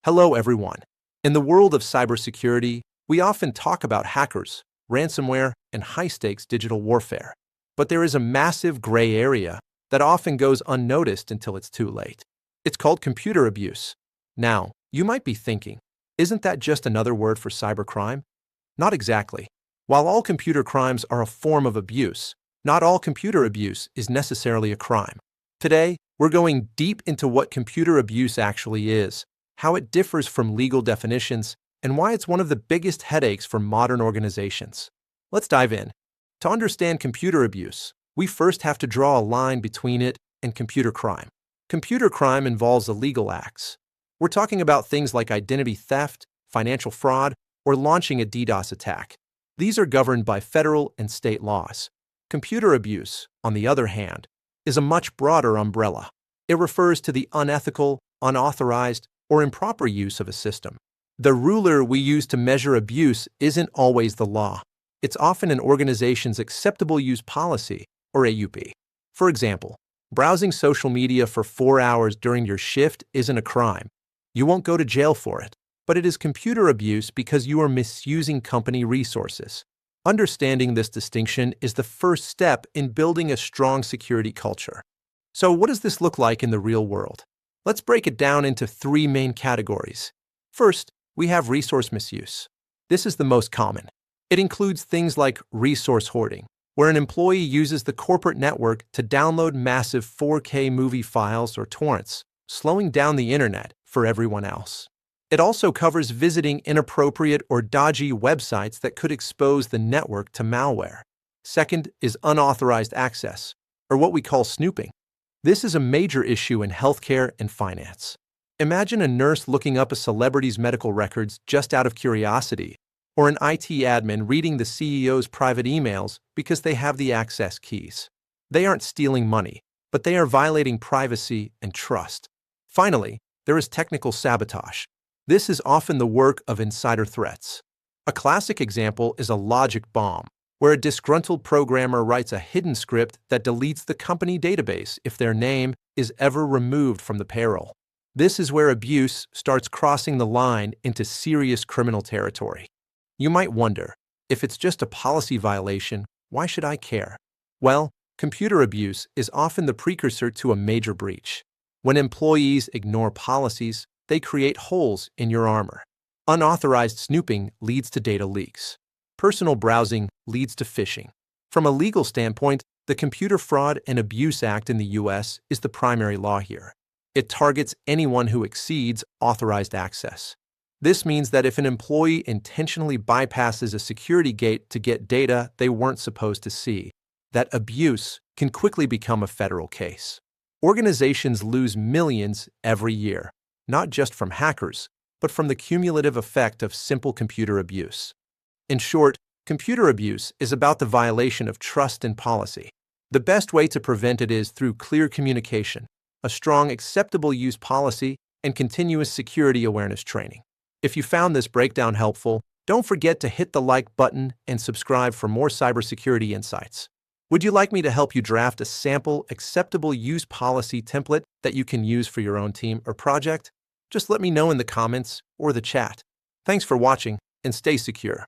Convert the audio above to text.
Hello, everyone. In the world of cybersecurity, we often talk about hackers, ransomware, and high-stakes digital warfare. But there is a massive gray area that often goes unnoticed until it's too late. It's called computer abuse. Now, you might be thinking, isn't that just another word for cybercrime? Not exactly. While all computer crimes are a form of abuse, not all computer abuse is necessarily a crime. Today, we're going deep into what computer abuse actually is, how it differs from legal definitions, and why it's one of the biggest headaches for modern organizations. Let's dive in. To understand computer abuse, we first have to draw a line between it and computer crime. Computer crime involves illegal acts. We're talking about things like identity theft, financial fraud, or launching a DDoS attack. These are governed by federal and state laws. Computer abuse, on the other hand, is a much broader umbrella. It refers to the unethical, unauthorized, or improper use of a system. The ruler we use to measure abuse isn't always the law. It's often an organization's acceptable use policy, or AUP. For example, browsing social media for 4 hours during your shift isn't a crime. You won't go to jail for it, but it is computer abuse because you are misusing company resources. Understanding this distinction is the first step in building a strong security culture. So what does this look like in the real world? Let's break it down into 3 main categories. First, we have resource misuse. This is the most common. It includes things like resource hoarding, where an employee uses the corporate network to download massive 4K movie files or torrents, slowing down the internet for everyone else. It also covers visiting inappropriate or dodgy websites that could expose the network to malware. Second is unauthorized access, or what we call snooping. This is a major issue in healthcare and finance. Imagine a nurse looking up a celebrity's medical records just out of curiosity, or an IT admin reading the CEO's private emails because they have the access keys. They aren't stealing money, but they are violating privacy and trust. Finally, there is technical sabotage. This is often the work of insider threats. A classic example is a logic bomb, where a disgruntled programmer writes a hidden script that deletes the company database if their name is ever removed from the payroll. This is where abuse starts crossing the line into serious criminal territory. You might wonder, if it's just a policy violation, why should I care? Well, computer abuse is often the precursor to a major breach. When employees ignore policies, they create holes in your armor. Unauthorized snooping leads to data leaks. Personal browsing leads to phishing. From a legal standpoint, the Computer Fraud and Abuse Act in the U.S. is the primary law here. It targets anyone who exceeds authorized access. This means that if an employee intentionally bypasses a security gate to get data they weren't supposed to see, that abuse can quickly become a federal case. Organizations lose millions every year, not just from hackers, but from the cumulative effect of simple computer abuse. In short, computer abuse is about the violation of trust and policy. The best way to prevent it is through clear communication, a strong acceptable use policy, and continuous security awareness training. If you found this breakdown helpful, don't forget to hit the like button and subscribe for more cybersecurity insights. Would you like me to help you draft a sample acceptable use policy template that you can use for your own team or project? Just let me know in the comments or the chat. Thanks for watching and stay secure.